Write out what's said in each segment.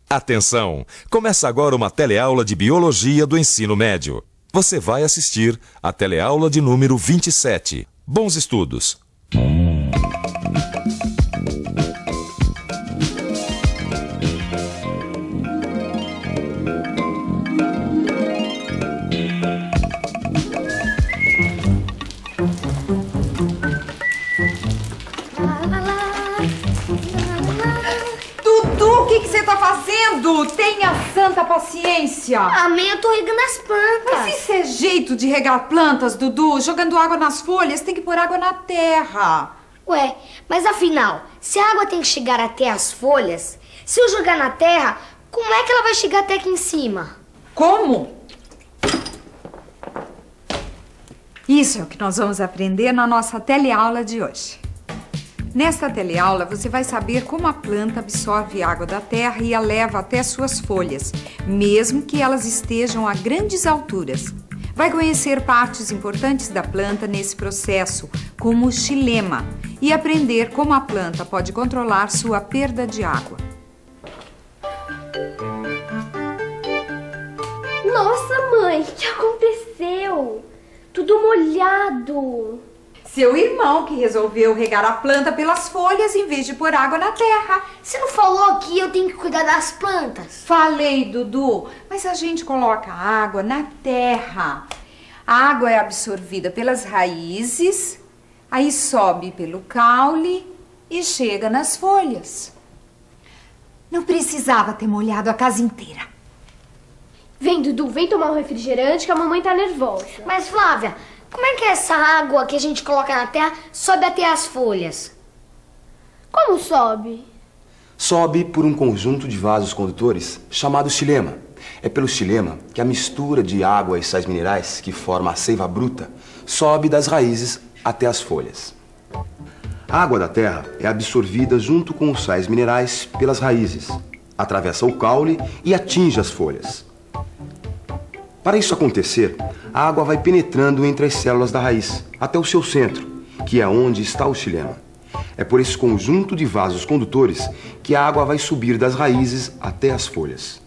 Atenção! Começa agora uma teleaula de Biologia do Ensino Médio. Você vai assistir a teleaula de número 27. Bons estudos! Dudu, o que você tá fazendo? Tenha santa paciência. Amém, eu tô regando as plantas. Mas isso é jeito de regar plantas, Dudu? Jogando água nas folhas, tem que pôr água na terra. Ué, mas afinal, se a água tem que chegar até as folhas, se eu jogar na terra, como é que ela vai chegar até aqui em cima? Como? Isso é o que nós vamos aprender na nossa teleaula de hoje. Nesta teleaula, você vai saber como a planta absorve água da terra e a leva até suas folhas, mesmo que elas estejam a grandes alturas. Vai conhecer partes importantes da planta nesse processo, como o xilema, e aprender como a planta pode controlar sua perda de água. Nossa, mãe, o que aconteceu? Tudo molhado. Seu irmão que resolveu regar a planta pelas folhas em vez de pôr água na terra. Você não falou que eu tenho que cuidar das plantas? Falei, Dudu, mas a gente coloca água na terra. A água é absorvida pelas raízes, aí sobe pelo caule e chega nas folhas. Não precisava ter molhado a casa inteira. Vem, Dudu, vem tomar um refrigerante que a mamãe tá nervosa. Mas, Flávia, como é que essa água que a gente coloca na terra sobe até as folhas? Como sobe? Sobe por um conjunto de vasos condutores chamado xilema. É pelo xilema que a mistura de água e sais minerais, que forma a seiva bruta, sobe das raízes até as folhas. A água da terra é absorvida junto com os sais minerais pelas raízes, atravessa o caule e atinge as folhas. Para isso acontecer, a água vai penetrando entre as células da raiz, até o seu centro, que é onde está o xilema. É por esse conjunto de vasos condutores que a água vai subir das raízes até as folhas.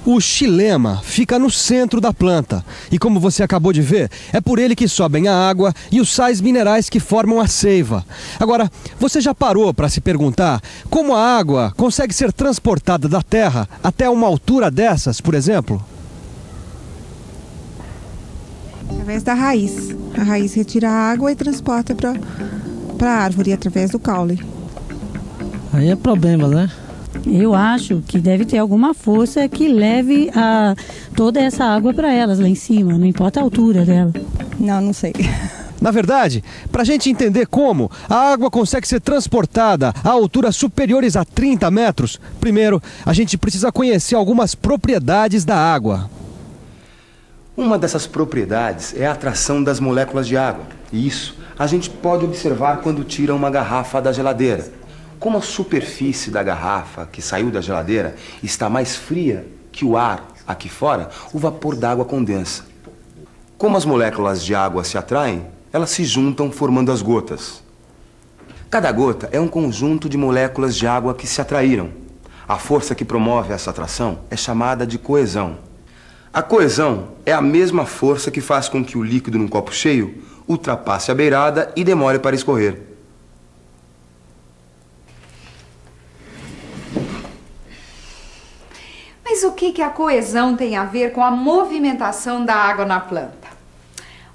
O xilema fica no centro da planta e, como você acabou de ver, é por ele que sobem a água e os sais minerais que formam a seiva. Agora, você já parou para se perguntar como a água consegue ser transportada da terra até uma altura dessas, por exemplo? Através da raiz. A raiz retira a água e transporta para a árvore através do caule. Aí é problema, né? Eu acho que deve ter alguma força que leve toda essa água para elas lá em cima, não importa a altura dela. Não sei. Na verdade, para a gente entender como a água consegue ser transportada a alturas superiores a 30 metros, primeiro a gente precisa conhecer algumas propriedades da água. Uma dessas propriedades é a atração das moléculas de água. E isso a gente pode observar quando tira uma garrafa da geladeira. Como a superfície da garrafa que saiu da geladeira está mais fria que o ar aqui fora, o vapor d'água condensa. Como as moléculas de água se atraem, elas se juntam formando as gotas. Cada gota é um conjunto de moléculas de água que se atraíram. A força que promove essa atração é chamada de coesão. A coesão é a mesma força que faz com que o líquido num copo cheio ultrapasse a beirada e demore para escorrer. Mas o que a coesão tem a ver com a movimentação da água na planta?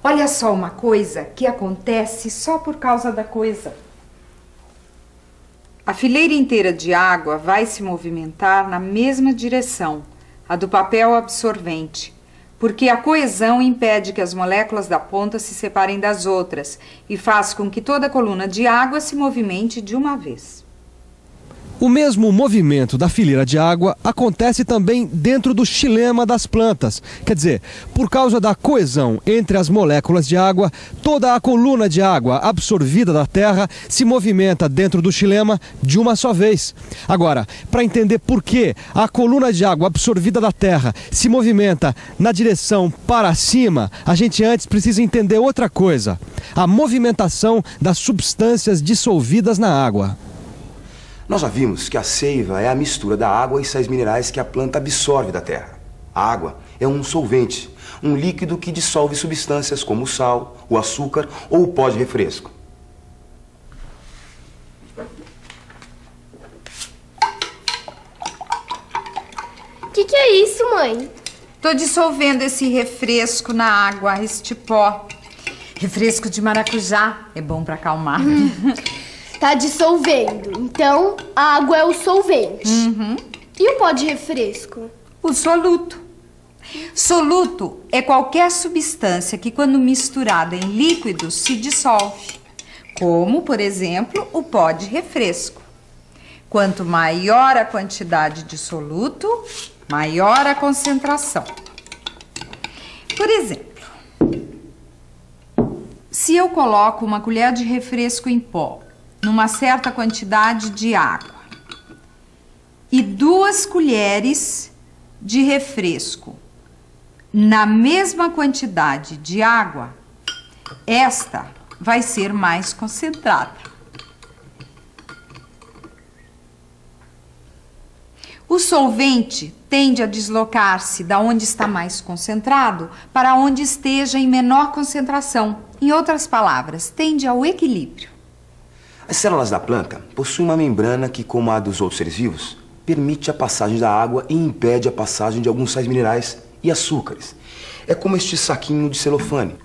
Olha só uma coisa que acontece só por causa da coesão. A fileira inteira de água vai se movimentar na mesma direção, a do papel absorvente, porque a coesão impede que as moléculas da ponta se separem das outras e faz com que toda a coluna de água se movimente de uma vez. O mesmo movimento da fileira de água acontece também dentro do xilema das plantas. Quer dizer, por causa da coesão entre as moléculas de água, toda a coluna de água absorvida da terra se movimenta dentro do xilema de uma só vez. Agora, para entender por que a coluna de água absorvida da terra se movimenta na direção para cima, a gente antes precisa entender outra coisa: a movimentação das substâncias dissolvidas na água. Nós já vimos que a seiva é a mistura da água e sais minerais que a planta absorve da terra. A água é um solvente, um líquido que dissolve substâncias como o sal, o açúcar ou o pó de refresco. O que é isso, mãe? Tô dissolvendo esse refresco na água, este pó. Refresco de maracujá, é bom para acalmar. Tá dissolvendo, então a água é o solvente. E o pó de refresco? O soluto. Soluto é qualquer substância que, quando misturada em líquidos, se dissolve. Como, por exemplo, o pó de refresco. Quanto maior a quantidade de soluto, maior a concentração. Por exemplo, se eu coloco uma colher de refresco em pó numa certa quantidade de água e 2 colheres de refresco na mesma quantidade de água, esta vai ser mais concentrada. O solvente tende a deslocar-se da onde está mais concentrado para onde esteja em menor concentração. Em outras palavras, tende ao equilíbrio. As células da planta possuem uma membrana que, como a dos outros seres vivos, permite a passagem da água e impede a passagem de alguns sais minerais e açúcares. É como este saquinho de celofane.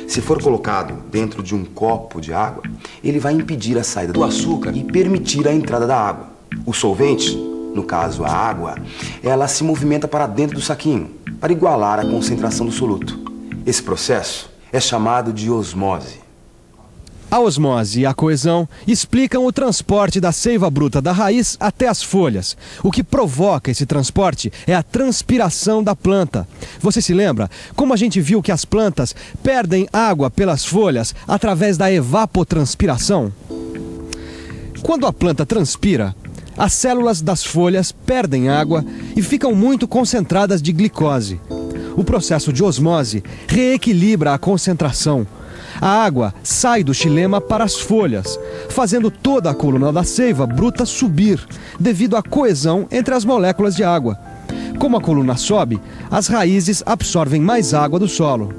Se for colocado dentro de um copo de água, ele vai impedir a saída do açúcar e permitir a entrada da água. O solvente, no caso a água, ela se movimenta para dentro do saquinho, para igualar a concentração do soluto. Esse processo é chamado de osmose. A osmose e a coesão explicam o transporte da seiva bruta da raiz até as folhas. O que provoca esse transporte é a transpiração da planta. Você se lembra como a gente viu que as plantas perdem água pelas folhas através da evapotranspiração? Quando a planta transpira, as células das folhas perdem água e ficam muito concentradas de glicose. O processo de osmose reequilibra a concentração. A água sai do xilema para as folhas, fazendo toda a coluna da seiva bruta subir, devido à coesão entre as moléculas de água. Como a coluna sobe, as raízes absorvem mais água do solo.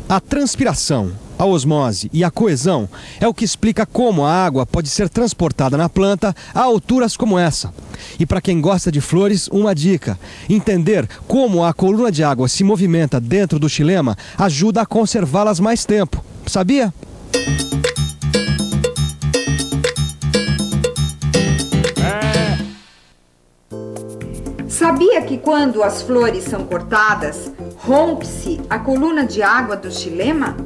A transpiração, a osmose e a coesão é o que explica como a água pode ser transportada na planta a alturas como essa. E para quem gosta de flores, uma dica: entender como a coluna de água se movimenta dentro do xilema ajuda a conservá-las mais tempo. Sabia? Sabia que quando as flores são cortadas, rompe-se a coluna de água do xilema?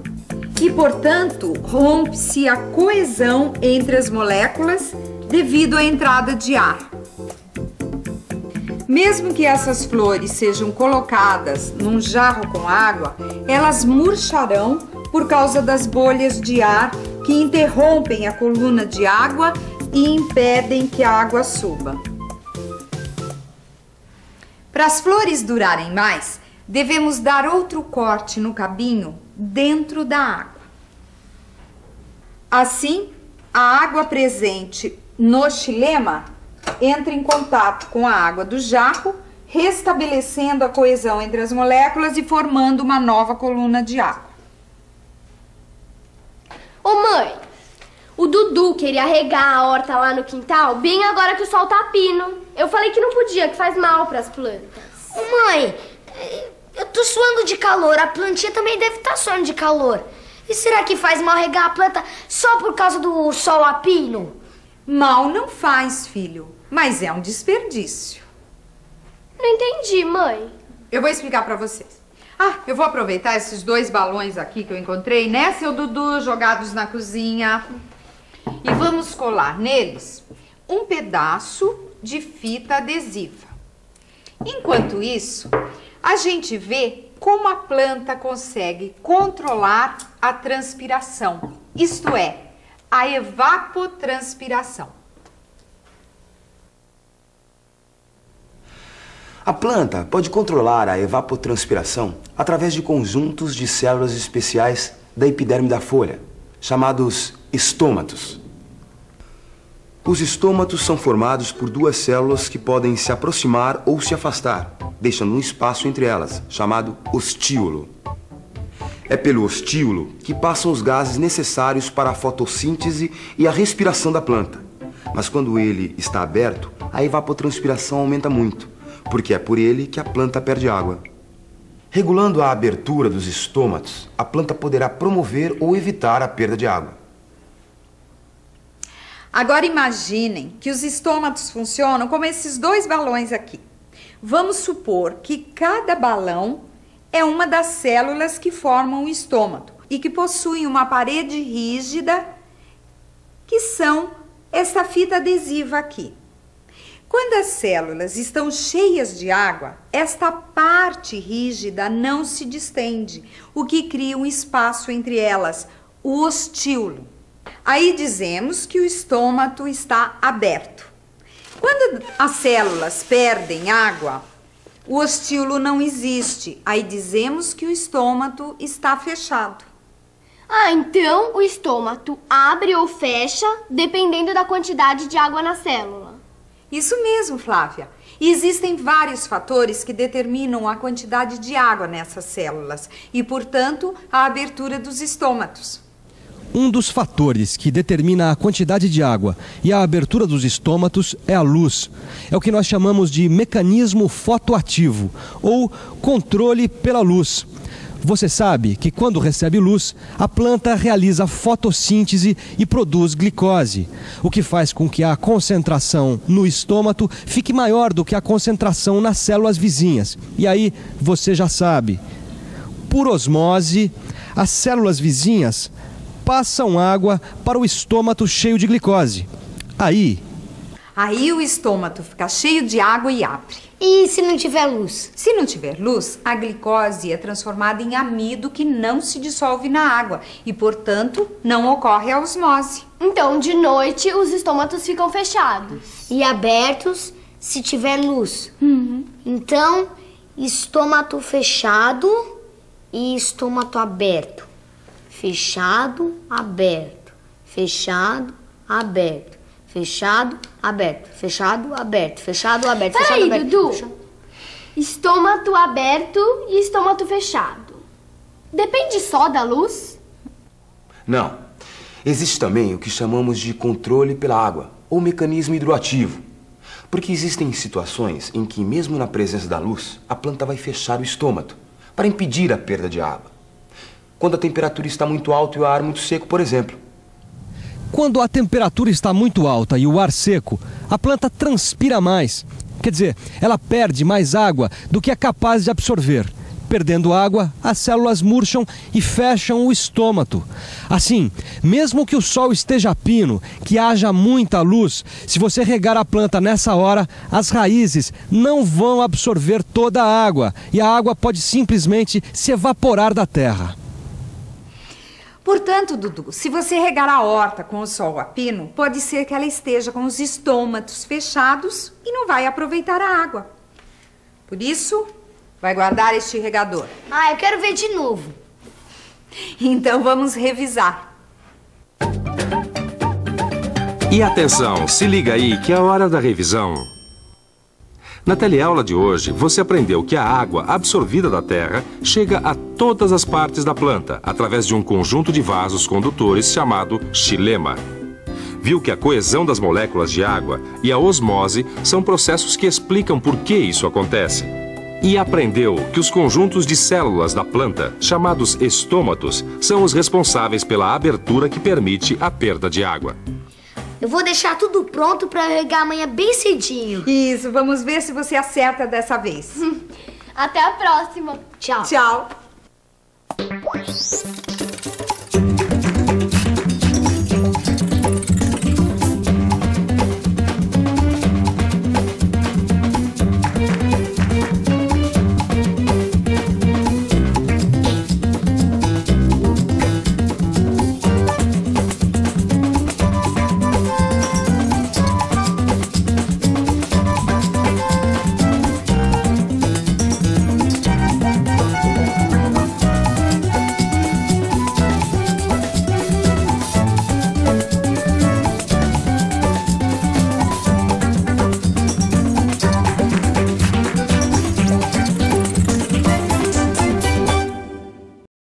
E, portanto, rompe-se a coesão entre as moléculas devido à entrada de ar. Mesmo que essas flores sejam colocadas num jarro com água, elas murcharão por causa das bolhas de ar que interrompem a coluna de água e impedem que a água suba. Para as flores durarem mais, devemos dar outro corte no cabinho dentro da água. Assim, a água presente no xilema entra em contato com a água do jarro, restabelecendo a coesão entre as moléculas e formando uma nova coluna de água. Ô mãe, o Dudu queria regar a horta lá no quintal bem agora que o sol tá pino. Eu falei que não podia, que faz mal pras plantas. Ô mãe, eu tô suando de calor, a plantinha também deve estar suando de calor. E será que faz mal regar a planta só por causa do sol a pino? Mal não faz, filho, mas é um desperdício. Não entendi, mãe. Eu vou explicar pra vocês. Eu vou aproveitar esses 2 balões aqui que eu encontrei, né, seu Dudu, jogados na cozinha. E vamos colar neles um pedaço de fita adesiva. Enquanto isso, a gente vê como a planta consegue controlar a transpiração, isto é, a evapotranspiração. A planta pode controlar a evapotranspiração através de conjuntos de células especiais da epiderme da folha, chamados estômatos. Os estômatos são formados por duas células que podem se aproximar ou se afastar, deixando um espaço entre elas, chamado ostíolo. É pelo ostíolo que passam os gases necessários para a fotossíntese e a respiração da planta. Mas quando ele está aberto, a evapotranspiração aumenta muito, porque é por ele que a planta perde água. Regulando a abertura dos estômatos, a planta poderá promover ou evitar a perda de água. Agora imaginem que os estômatos funcionam como esses dois balões aqui. Vamos supor que cada balão é uma das células que formam o estômato e que possuem uma parede rígida, que são essa fita adesiva aqui. Quando as células estão cheias de água, esta parte rígida não se distende, o que cria um espaço entre elas, o ostíolo. Aí dizemos que o estômato está aberto. Quando as células perdem água, o ostíolo não existe. Aí dizemos que o estômato está fechado. Ah, então o estômato abre ou fecha dependendo da quantidade de água na célula. Isso mesmo, Flávia. E existem vários fatores que determinam a quantidade de água nessas células e, portanto, a abertura dos estômatos. Um dos fatores que determina a quantidade de água e a abertura dos estômatos é a luz. É o que nós chamamos de mecanismo fotoativo ou controle pela luz. Você sabe que quando recebe luz, a planta realiza fotossíntese e produz glicose, o que faz com que a concentração no estômato fique maior do que a concentração nas células vizinhas. E aí, você já sabe, por osmose, as células vizinhas passam água para o estômato cheio de glicose. Aí o estômato fica cheio de água e abre. E se não tiver luz? Se não tiver luz, a glicose é transformada em amido que não se dissolve na água e, portanto, não ocorre a osmose. Então, de noite, os estômatos ficam fechados. E abertos se tiver luz. Então, estômato fechado e estômato aberto. Fechado, aberto. Fechado, aberto. Fechado, aberto. Fechado, aberto. Fechado, aberto. Fechado, Peraí, aberto. Dudu. Fechado. Estômato aberto e estômato fechado. Depende só da luz? Não. Existe também o que chamamos de controle pela água, ou mecanismo hidroativo. Porque existem situações em que, mesmo na presença da luz, a planta vai fechar o estômato, para impedir a perda de água. Quando a temperatura está muito alta e o ar muito seco, por exemplo. quando a temperatura está muito alta e o ar seco, a planta transpira mais. Quer dizer, ela perde mais água do que é capaz de absorver. Perdendo água, as células murcham e fecham o estômago. Assim, mesmo que o sol esteja a pino, que haja muita luz, se você regar a planta nessa hora, as raízes não vão absorver toda a água e a água pode simplesmente se evaporar da terra. Portanto, Dudu, se você regar a horta com o sol a pino, pode ser que ela esteja com os estômatos fechados e não vai aproveitar a água. Por isso, vai guardar este regador. Ah, eu quero ver de novo. Então vamos revisar. E atenção, se liga aí que é a hora da revisão. Na teleaula de hoje, você aprendeu que a água absorvida da terra chega a todas as partes da planta, através de um conjunto de vasos condutores chamado xilema. Viu que a coesão das moléculas de água e a osmose são processos que explicam por que isso acontece. E aprendeu que os conjuntos de células da planta, chamados estômatos, são os responsáveis pela abertura que permite a perda de água. Eu vou deixar tudo pronto para regar amanhã bem cedinho. Isso, vamos ver se você acerta dessa vez. Até a próxima. Tchau. Tchau.